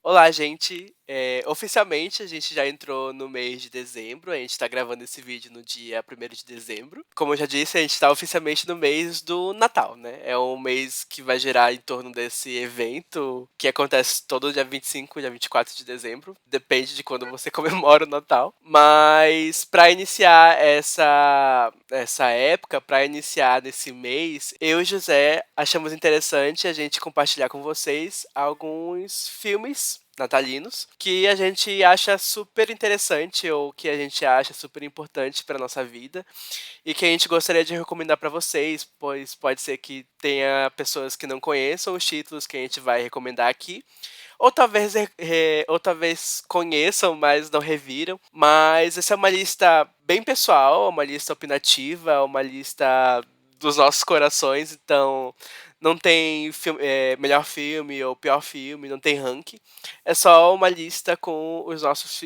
Olá, gente. Oficialmente a gente já entrou no mês de dezembro. A gente tá gravando esse vídeo no dia 1º de dezembro. Como eu já disse, a gente tá oficialmente no mês do Natal, né? É um mês que vai girar em torno desse evento que acontece todo dia 25, dia 24 de dezembro. Depende de quando você comemora o Natal. Mas para iniciar essa época, para iniciar nesse mês, eu e José achamos interessante a gente compartilhar com vocês alguns filmes natalinos que a gente acha super interessante ou que a gente acha super importante para nossa vida e que a gente gostaria de recomendar para vocês, pois pode ser que tenha pessoas que não conheçam os títulos que a gente vai recomendar aqui, ou talvez conheçam, mas não reviram. Mas essa é uma lista bem pessoal, uma lista opinativa, uma lista dos nossos corações, então não tem melhor filme ou pior filme, não tem ranking. É só uma lista com os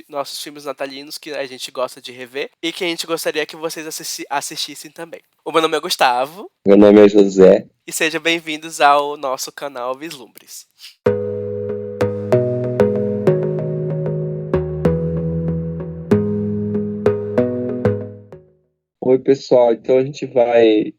nossos filmes natalinos que a gente gosta de rever e que a gente gostaria que vocês assistissem também. O meu nome é Gustavo Meu nome é José. e sejam bem-vindos ao nosso canal Vislumbres. Oi, pessoal. Então a gente vai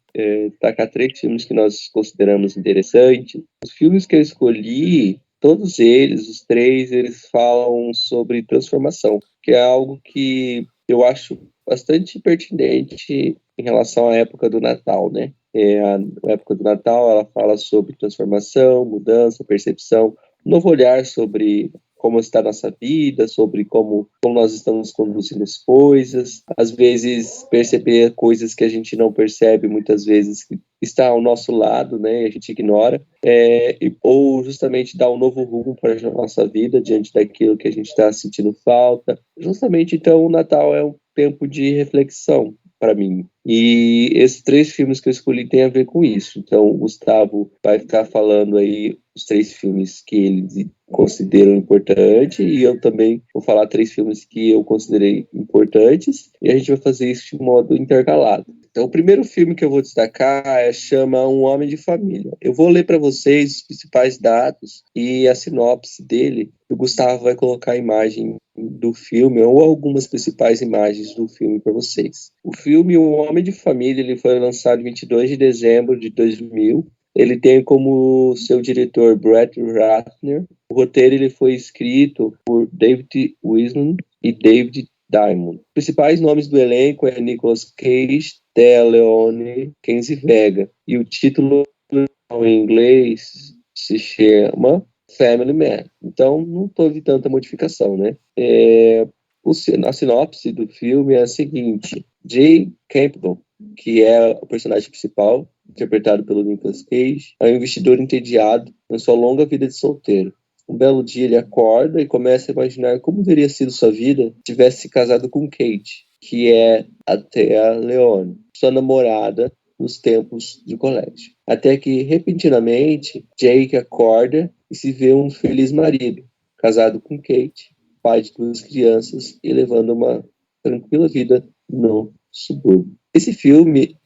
tacar três filmes que nós consideramos interessantes. Os filmes que eu escolhi, todos eles, os três, eles falam sobre transformação, que é algo que eu acho bastante pertinente em relação à época do Natal, né? A época do Natal, ela fala sobre transformação, mudança, percepção, um novo olhar sobre como está a nossa vida, sobre como nós estamos conduzindo as coisas, às vezes perceber coisas que a gente não percebe muitas vezes que está ao nosso lado, né, e a gente ignora, ou justamente dar um novo rumo para a nossa vida diante daquilo que a gente está sentindo falta. Justamente, então, o Natal é um tempo de reflexão para mim. E esses três filmes que eu escolhi têm a ver com isso. Então, o Gustavo vai ficar falando aí os três filmes que ele considero importante e eu também vou falar três filmes que eu considerei importantes e a gente vai fazer isso de modo intercalado. Então, o primeiro filme que eu vou destacar chama Um Homem de Família. Eu vou ler para vocês os principais dados e a sinopse dele. O Gustavo vai colocar a imagem do filme ou algumas principais imagens do filme para vocês. O filme Um Homem de Família ele foi lançado em 22 de dezembro de 2000. Ele tem como seu diretor Brett Ratner. O roteiro ele foi escrito por David Wiseman e David Diamond. Os principais nomes do elenco é Nicolas Cage, Téa Leoni, Kenzie Vega. E o título em inglês se chama Family Man. Então, não teve tanta modificação, né? A sinopse do filme é a seguinte. Jay Campbell, que é o personagem principal, interpretado pelo Nicolas Cage, é um investidor entediado na sua longa vida de solteiro. Um belo dia ele acorda e começa a imaginar como teria sido sua vida se tivesse se casado com Kate, que é a Thea Leone, sua namorada nos tempos de colégio. Até que, repentinamente, Jake acorda e se vê um feliz marido, casado com Kate, pai de duas crianças e levando uma tranquila vida no subúrbio. Esse filme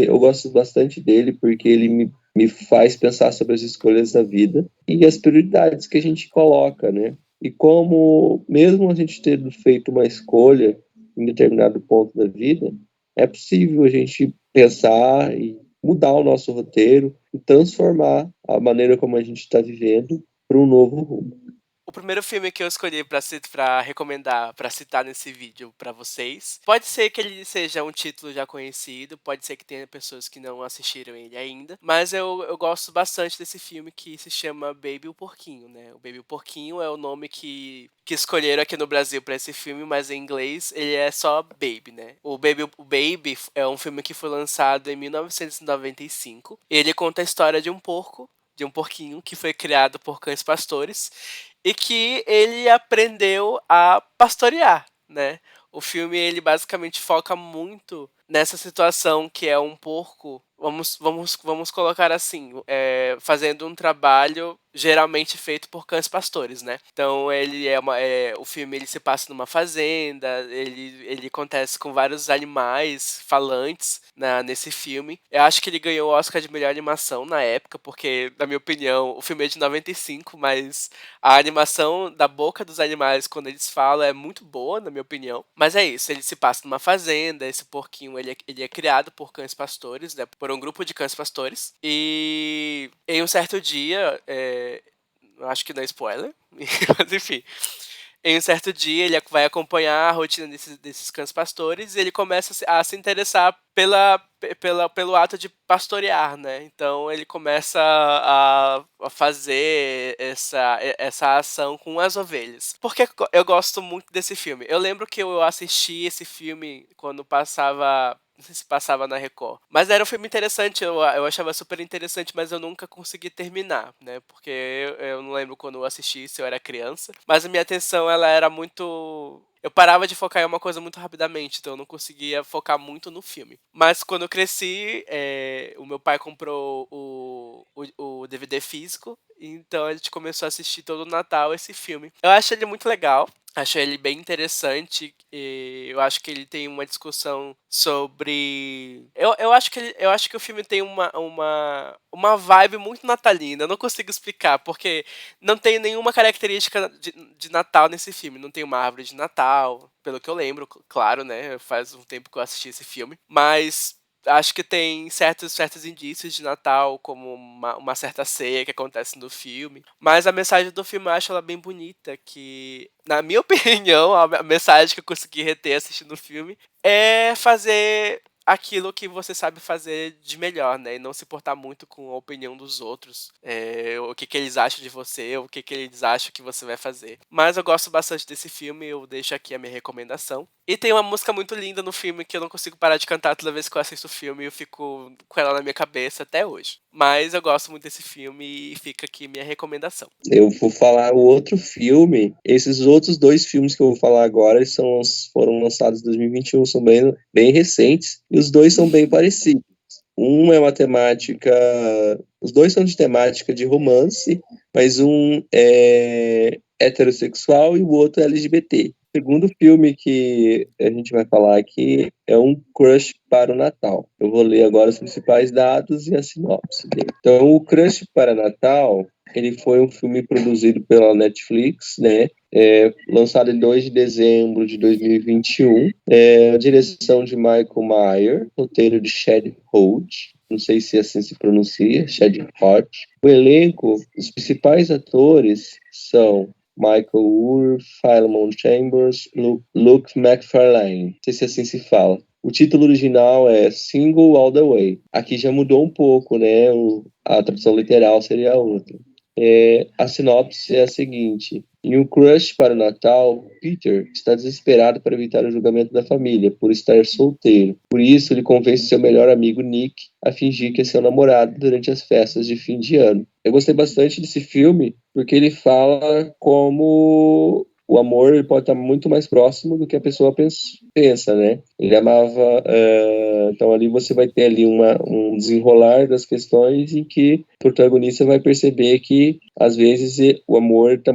eu gosto bastante dele porque ele me faz pensar sobre as escolhas da vida e as prioridades que a gente coloca, né? E como, mesmo a gente tendo feito uma escolha em determinado ponto da vida, é possível a gente pensar e mudar o nosso roteiro e transformar a maneira como a gente está vivendo para um novo rumo. O primeiro filme que eu escolhi pra recomendar, pra citar nesse vídeo pra vocês, pode ser que ele seja um título já conhecido, pode ser que tenha pessoas que não assistiram ele ainda, mas eu gosto bastante desse filme que se chama Baby o Porquinho, né? O Baby o Porquinho é o nome que escolheram aqui no Brasil pra esse filme, mas em inglês ele é só Baby, né? O Baby é um filme que foi lançado em 1995. Ele conta a história de um porquinho que foi criado por cães pastores e que ele aprendeu a pastorear, né? O filme ele basicamente foca muito nessa situação que é um porco, vamos colocar assim, fazendo um trabalho geralmente feito por cães pastores, né? Então o filme ele se passa numa fazenda, ele acontece com vários animais falantes nesse filme. Eu acho que ele ganhou o Oscar de melhor animação na época, porque, na minha opinião, o filme é de 95, mas a animação da boca dos animais quando eles falam é muito boa, na minha opinião. Mas é isso, ele se passa numa fazenda, esse porquinho ele é criado por cães pastores, né? Por um grupo de cães pastores. E em um certo dia, acho que não é spoiler, mas enfim. Em um certo dia, ele vai acompanhar a rotina desses cães pastores e ele começa a se interessar pelo ato de pastorear, né? Então ele começa a fazer essa ação com as ovelhas. Por que eu gosto muito desse filme? Eu lembro que eu assisti esse filme quando passava. Não sei se passava na Record. Mas era um filme interessante, eu achava super interessante, mas eu nunca consegui terminar, né? Porque eu não lembro quando eu assisti, se eu era criança. Mas a minha atenção, ela era muito. Eu parava de focar em uma coisa muito rapidamente, então eu não conseguia focar muito no filme. Mas quando eu cresci, o meu pai comprou o DVD físico, então a gente começou a assistir todo Natal esse filme. Eu acho ele muito legal. Acho ele bem interessante. E eu acho que ele tem uma discussão sobre. Eu acho que o filme tem uma vibe muito natalina. Eu não consigo explicar, porque não tem nenhuma característica de Natal nesse filme. Não tem uma árvore de Natal, pelo que eu lembro, claro, né? Faz um tempo que eu assisti esse filme. Mas acho que tem certos indícios de Natal, como uma certa ceia que acontece no filme. Mas a mensagem do filme eu acho ela bem bonita, que, na minha opinião, a mensagem que eu consegui reter assistindo o filme é fazer aquilo que você sabe fazer de melhor, né? E não se importar muito com a opinião dos outros, o que eles acham de você, o que eles acham que você vai fazer. Mas eu gosto bastante desse filme, eu deixo aqui a minha recomendação. E tem uma música muito linda no filme que eu não consigo parar de cantar toda vez que eu assisto o filme e eu fico com ela na minha cabeça até hoje. Mas eu gosto muito desse filme e fica aqui minha recomendação. Eu vou falar o outro filme. Esses outros dois filmes que eu vou falar agora foram lançados em 2021, são bem recentes, e os dois são bem parecidos. Um é uma temática. Os dois são de temática de romance, mas um é heterossexual e o outro é LGBT. O segundo filme que a gente vai falar aqui é Um Crush para o Natal. Eu vou ler agora os principais dados e a sinopse dele. Então, O Crush para Natal, ele foi um filme produzido pela Netflix, né? Lançado em 2 de dezembro de 2021. A direção de Michael Mayer, roteiro de Chad Hodge, não sei se assim se pronuncia, Chad Hodge. O elenco, os principais atores são Michael Ur, Philemon Chambers, Luke McFarlane. Não sei se assim se fala. O título original é Single All the Way. Aqui já mudou um pouco, né? A tradução literal seria outra. A sinopse é a seguinte: em Um Crush para o Natal, Peter está desesperado para evitar o julgamento da família por estar solteiro. Por isso, ele convence seu melhor amigo Nick a fingir que é seu namorado durante as festas de fim de ano. Eu gostei bastante desse filme porque ele fala como o amor ele pode estar muito mais próximo do que a pessoa pensa, né? Ele amava. Então ali você vai ter ali um desenrolar das questões em que o protagonista vai perceber que às vezes o amor tá,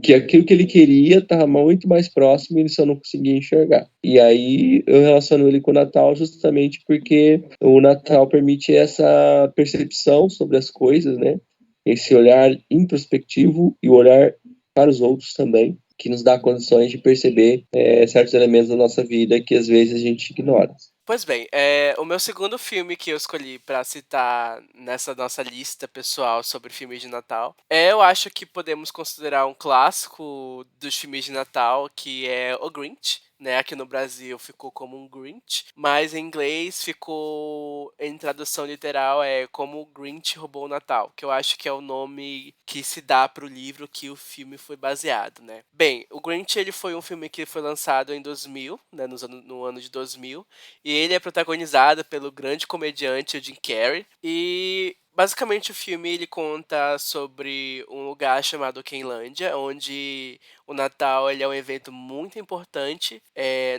que aquilo que ele queria estava muito mais próximo e ele só não conseguia enxergar. E aí eu relaciono ele com o Natal justamente porque o Natal permite essa percepção sobre as coisas, né? Esse olhar introspectivo e o olhar para os outros também, que nos dá condições de perceber certos elementos da nossa vida que às vezes a gente ignora. Pois bem, o meu segundo filme que eu escolhi pra citar nessa nossa lista pessoal sobre filmes de Natal eu acho que podemos considerar um clássico dos filmes de Natal, que é O Grinch. Né, aqui no Brasil ficou como um Grinch, mas em inglês ficou, em tradução literal, Como o Grinch Roubou o Natal, que eu acho que é o nome que se dá pro livro que o filme foi baseado, né. Bem, o Grinch ele foi um filme que foi lançado em 2000, né, no ano de 2000, e ele é protagonizado pelo grande comediante Jim Carrey. E basicamente o filme ele conta sobre um lugar chamado Quenlândia, onde o Natal ele é um evento muito importante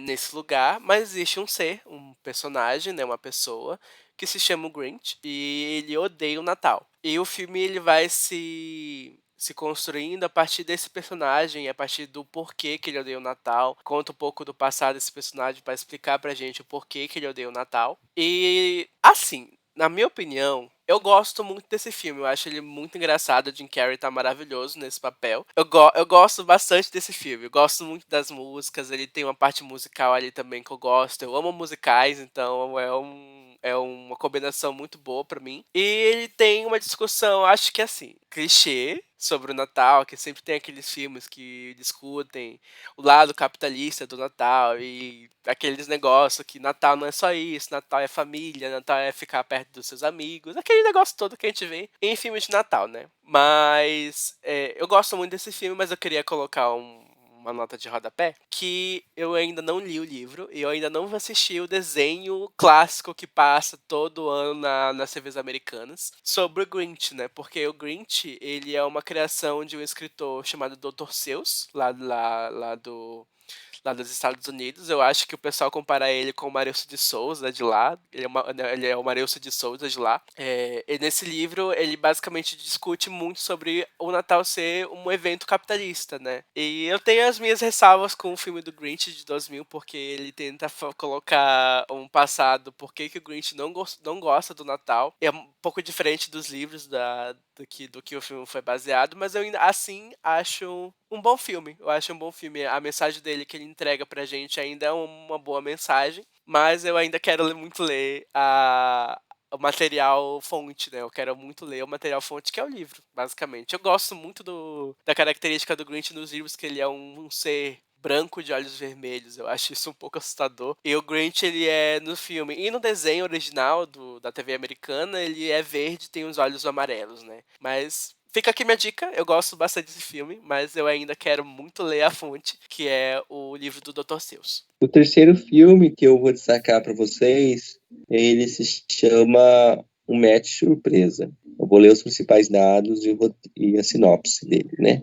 nesse lugar, mas existe um personagem, né, uma pessoa que se chama o Grinch e ele odeia o Natal. E o filme ele vai se se construindo a partir desse personagem, a partir do porquê que ele odeia o Natal. Conta um pouco do passado desse personagem pra explicar pra gente o porquê que ele odeia o Natal. E, assim, na minha opinião, eu gosto muito desse filme. Eu acho ele muito engraçado. O Jim Carrey tá maravilhoso nesse papel. Eu gosto bastante desse filme. Eu gosto muito das músicas. Ele tem uma parte musical ali também que eu gosto. Eu amo musicais, então é uma combinação muito boa pra mim. E ele tem uma discussão, acho que assim, clichê sobre o Natal, que sempre tem aqueles filmes que discutem o lado capitalista do Natal e aqueles negócios que Natal não é só isso, Natal é família, Natal é ficar perto dos seus amigos, aquele negócio todo que a gente vê em filmes de Natal, né? Mas eu gosto muito desse filme, mas eu queria colocar uma nota de rodapé, que eu ainda não li o livro e eu ainda não assisti o desenho clássico que passa todo ano nas TVs americanas sobre o Grinch, né? Porque o Grinch, ele é uma criação de um escritor chamado Dr. Seuss, lá dos Estados Unidos. Eu acho que o pessoal compara ele com o Marilson de Souza de lá. Ele é o Marilson de Souza de lá. E nesse livro, ele basicamente discute muito sobre o Natal ser um evento capitalista, né? E eu tenho as minhas ressalvas com o filme do Grinch de 2000, porque ele tenta colocar um passado, por que o Grinch não gosta do Natal. É um pouco diferente dos livros do que o filme foi baseado, mas eu ainda assim acho um bom filme. Eu acho um bom filme. A mensagem dele que ele entrega pra gente ainda é uma boa mensagem, mas eu ainda quero muito ler o material fonte, né? Eu quero muito ler o material fonte, que é o livro, basicamente. Eu gosto muito da característica do Grinch nos livros, que ele é um ser branco de olhos vermelhos. Eu acho isso um pouco assustador. E o Grinch, ele é no filme e no desenho original da TV americana, ele é verde e tem os olhos amarelos, né? Mas fica aqui minha dica, eu gosto bastante desse filme, mas eu ainda quero muito ler a fonte, que é o livro do Dr. Seuss. O terceiro filme que eu vou destacar para vocês, ele se chama Um Match Surpresa. Eu vou ler os principais dados e a sinopse dele, né?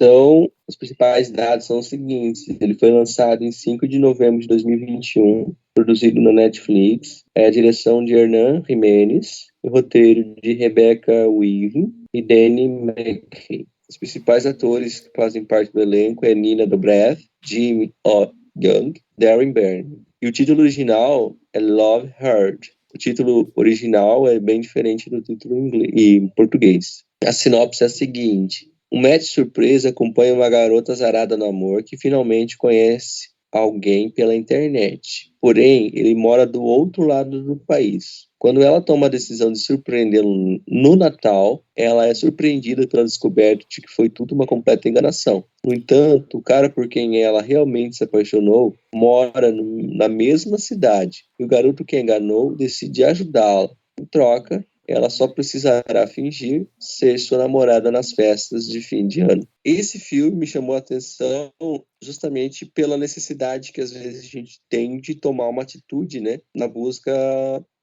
Então, os principais dados são os seguintes. Ele foi lançado em 5 de novembro de 2021, produzido na Netflix. É a direção de Hernan Jiménez, o roteiro de Rebecca Weaving e Danny McKay. Os principais atores que fazem parte do elenco é Nina Dobrev, Jimmy O. Young, Darren Byrne. E o título original é Love Hurt. O título original é bem diferente do título em português. A sinopse é a seguinte: um match surpresa acompanha uma garota azarada no amor que finalmente conhece alguém pela internet. Porém, ele mora do outro lado do país. Quando ela toma a decisão de surpreendê-lo no Natal, ela é surpreendida pela descoberta de que foi tudo uma completa enganação. No entanto, o cara por quem ela realmente se apaixonou mora na mesma cidade. E o garoto que a enganou decide ajudá-la. Em troca, ela só precisará fingir ser sua namorada nas festas de fim de ano. Esse filme me chamou a atenção justamente pela necessidade que às vezes a gente tem de tomar uma atitude, né, na busca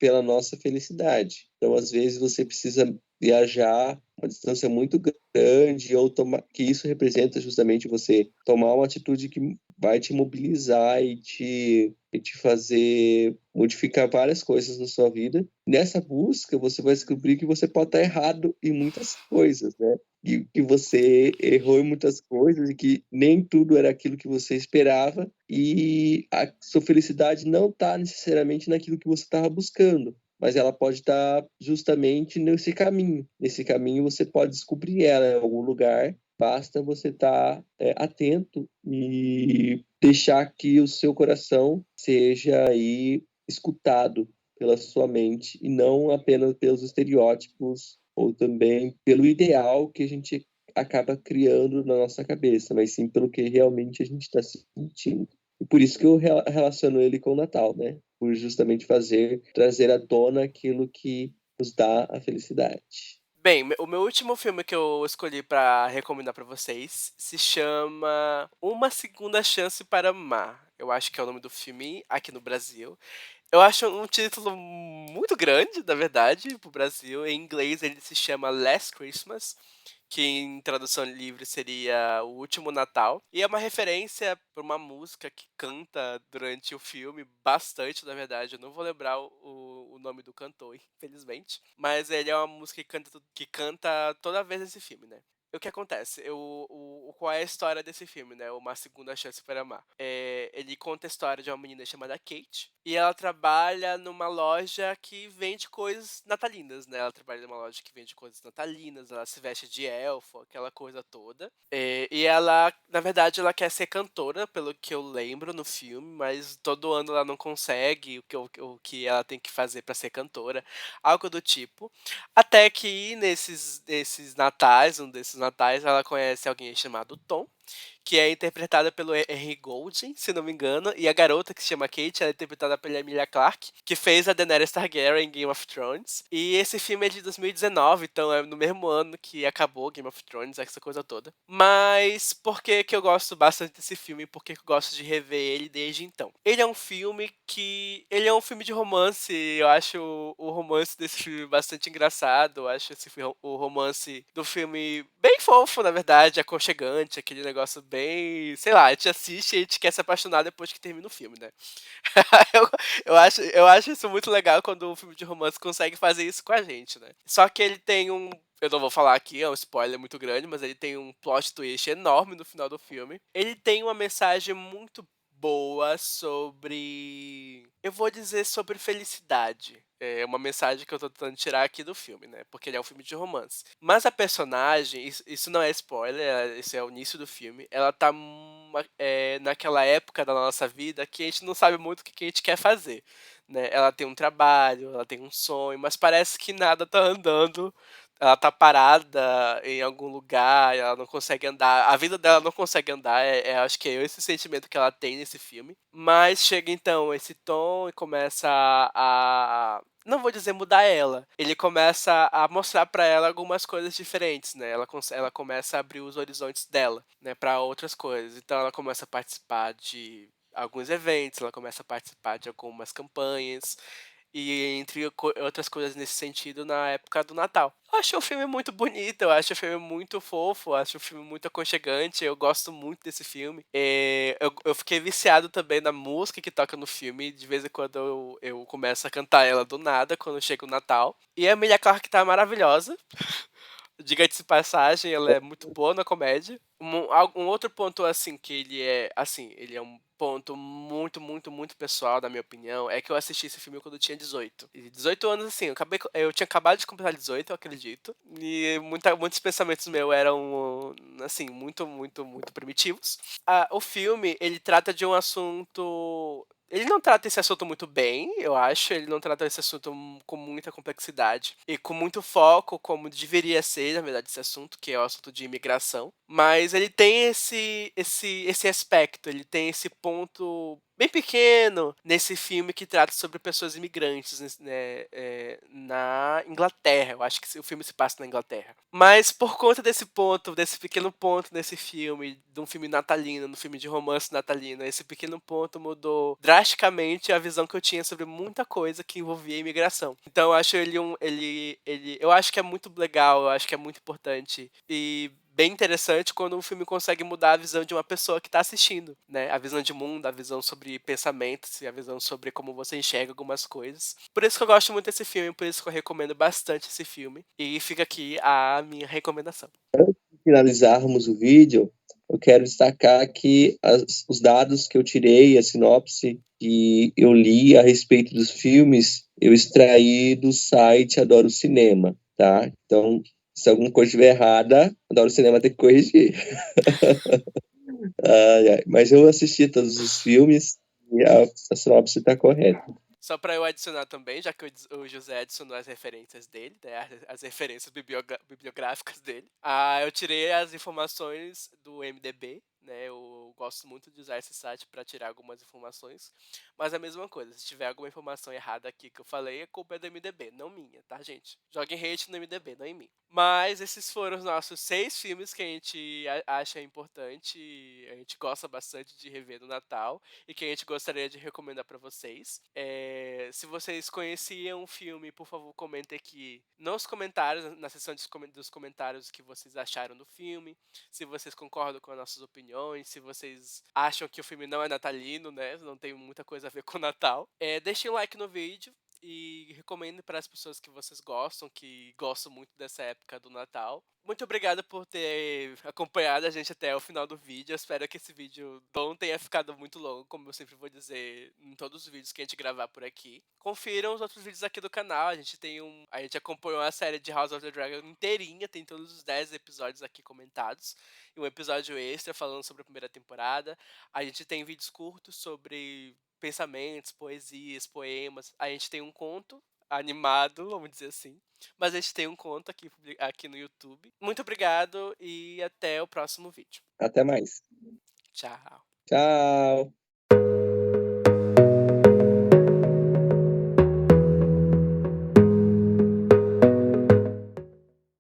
pela nossa felicidade. Então, às vezes você precisa viajar uma distância muito grande ou que isso representa justamente você tomar uma atitude que vai te mobilizar e te fazer modificar várias coisas na sua vida. Nessa busca, você vai descobrir que você pode estar errado em muitas coisas, né? E que você errou em muitas coisas e que nem tudo era aquilo que você esperava e a sua felicidade não está necessariamente naquilo que você estava buscando, mas ela pode estar justamente nesse caminho. Nesse caminho você pode descobrir ela em algum lugar, basta você estar atento e deixar que o seu coração seja aí escutado pela sua mente e não apenas pelos estereótipos ou também pelo ideal que a gente acaba criando na nossa cabeça, mas sim pelo que realmente a gente está sentindo. E por isso que eu relaciono ele com o Natal, né? Por justamente trazer à tona aquilo que nos dá a felicidade. Bem, o meu último filme que eu escolhi pra recomendar pra vocês se chama Uma Segunda Chance para Amar. Eu acho que é o nome do filme aqui no Brasil. Eu acho um título muito grande, na verdade, pro Brasil. Em inglês ele se chama Last Christmas, que em tradução livre seria O Último Natal. E é uma referência para uma música que canta durante o filme, bastante, na verdade. Eu não vou lembrar o nome do cantor, infelizmente. Mas ele é uma música que canta toda vez nesse filme, né? o que acontece? Qual é a história desse filme, né? Uma Segunda Chance para Amar. Ele conta a história de uma menina chamada Kate e ela trabalha numa loja que vende coisas natalinas, né? Ela trabalha numa loja que vende coisas natalinas, ela se veste de elfo, aquela coisa toda. E ela, na verdade, ela quer ser cantora, pelo que eu lembro no filme, mas todo ano ela não consegue o que ela tem que fazer pra ser cantora, algo do tipo. Até que nesses natais, um desses natais, ela conhece alguém chamado Tom, que é interpretada pelo Henry Golding, se não me engano, e a garota que se chama Kate, ela é interpretada pela Emilia Clarke, que fez a Daenerys Targaryen em Game of Thrones. E esse filme é de 2019, então é no mesmo ano que acabou Game of Thrones, essa coisa toda. Mas por que que eu gosto bastante desse filme e por que que eu gosto de rever ele desde então? Ele é um filme de romance, eu acho o romance desse filme bastante engraçado, eu acho o romance do filme bem fofo, na verdade, aconchegante, aquele negócio bem, sei lá, a gente assiste e a gente quer se apaixonar depois que termina o filme, né? eu, eu acho isso muito legal quando o filme de romance consegue fazer isso com a gente, né? Só que ele tem um. Eu não vou falar aqui, é um spoiler muito grande, mas ele tem um plot twist enorme no final do filme. Ele tem uma mensagem muito boa sobre. Eu vou dizer sobre felicidade. É uma mensagem que eu tô tentando tirar aqui do filme, né? Porque ele é um filme de romance. Mas a personagem, isso não é spoiler, isso é o início do filme. Ela tá naquela época da nossa vida que a gente não sabe muito o que a gente quer fazer. Né? Ela tem um trabalho, ela tem um sonho, mas parece que nada tá andando. Ela tá parada em algum lugar, ela não consegue andar. A vida dela não consegue andar. Acho que é esse sentimento que ela tem nesse filme. Mas chega então esse tom e começa não vou dizer mudar ela. Ele começa a mostrar pra ela algumas coisas diferentes, né? Ela começa a abrir os horizontes dela, né, para outras coisas. Então ela começa a participar de alguns eventos, ela começa a participar de algumas campanhas e entre outras coisas nesse sentido na época do Natal. Eu acho o filme muito bonito, eu acho o filme muito fofo, eu acho o filme muito aconchegante, eu gosto muito desse filme. Eu fiquei viciado também na música que toca no filme, de vez em quando eu começo a cantar ela do nada quando chega o Natal. E a Emilia Clarke tá maravilhosa. Diga-se de passagem, ela é muito boa na comédia. Um outro ponto, assim, que ele é um ponto muito, muito, muito pessoal, na minha opinião, é que eu assisti esse filme quando eu tinha 18. E 18 anos, assim, eu tinha acabado de completar 18, eu acredito. E muitos pensamentos meus eram, assim, muito, muito, muito primitivos. O filme, ele trata de um assunto. Ele não trata esse assunto muito bem, eu acho. Ele não trata esse assunto com muita complexidade e com muito foco, como deveria ser, na verdade, esse assunto, que é o assunto de imigração. Mas ele tem esse aspecto, ele tem esse ponto bem pequeno nesse filme que trata sobre pessoas imigrantes, né, na Inglaterra. Eu acho que o filme se passa na Inglaterra. Mas por conta desse ponto, desse pequeno ponto nesse filme, de um filme natalino, no filme de romance natalino, esse pequeno ponto mudou drasticamente a visão que eu tinha sobre muita coisa que envolvia a imigração. Então eu acho eu acho que é muito legal, eu acho que é muito importante e bem interessante quando um filme consegue mudar a visão de uma pessoa que está assistindo, né? A visão de mundo, a visão sobre pensamentos e a visão sobre como você enxerga algumas coisas. Por isso que eu gosto muito desse filme, por isso que eu recomendo bastante esse filme. E fica aqui a minha recomendação. Finalizarmos o vídeo, eu quero destacar que os dados que eu tirei, a sinopse que eu li a respeito dos filmes, eu extraí do site Adoro Cinema, tá? Então, se alguma coisa estiver errada, Adoro Cinema tem que corrigir. Mas eu assisti todos os filmes e a sinopse está correta. Só para eu adicionar também, já que o José adicionou as referências dele, né, as referências bibliográficas dele, eu tirei as informações do MDB, né, eu gosto muito de usar esse site para tirar algumas informações, mas é a mesma coisa, se tiver alguma informação errada aqui que eu falei, a culpa é do MDB, não minha, tá, gente? Joguem hate no MDB, não em mim. Mas esses foram os nossos 6 filmes que a gente acha importante, a gente gosta bastante de rever no Natal e que a gente gostaria de recomendar para vocês. Se vocês conheciam o filme, por favor, comentem aqui nos comentários, na seção dos comentários, o que vocês acharam do filme, se vocês concordam com as nossas opiniões, se vocês acham que o filme não é natalino, né? Não tem muita coisa a ver com o Natal. Deixem um like no vídeo e recomendo para as pessoas que vocês gostam, que gostam muito dessa época do Natal. Muito obrigado por ter acompanhado a gente até o final do vídeo. Eu espero que esse vídeo não tenha ficado muito longo, como eu sempre vou dizer em todos os vídeos que a gente gravar por aqui. Confiram os outros vídeos aqui do canal. A gente acompanhou a série de House of the Dragon inteirinha, tem todos os 10 episódios aqui comentados. E um episódio extra falando sobre a primeira temporada. A gente tem vídeos curtos sobre pensamentos, poesias, poemas. A gente tem um conto animado, vamos dizer assim. Mas a gente tem um conto aqui no YouTube. Muito obrigado e até o próximo vídeo. Até mais. Tchau. Tchau.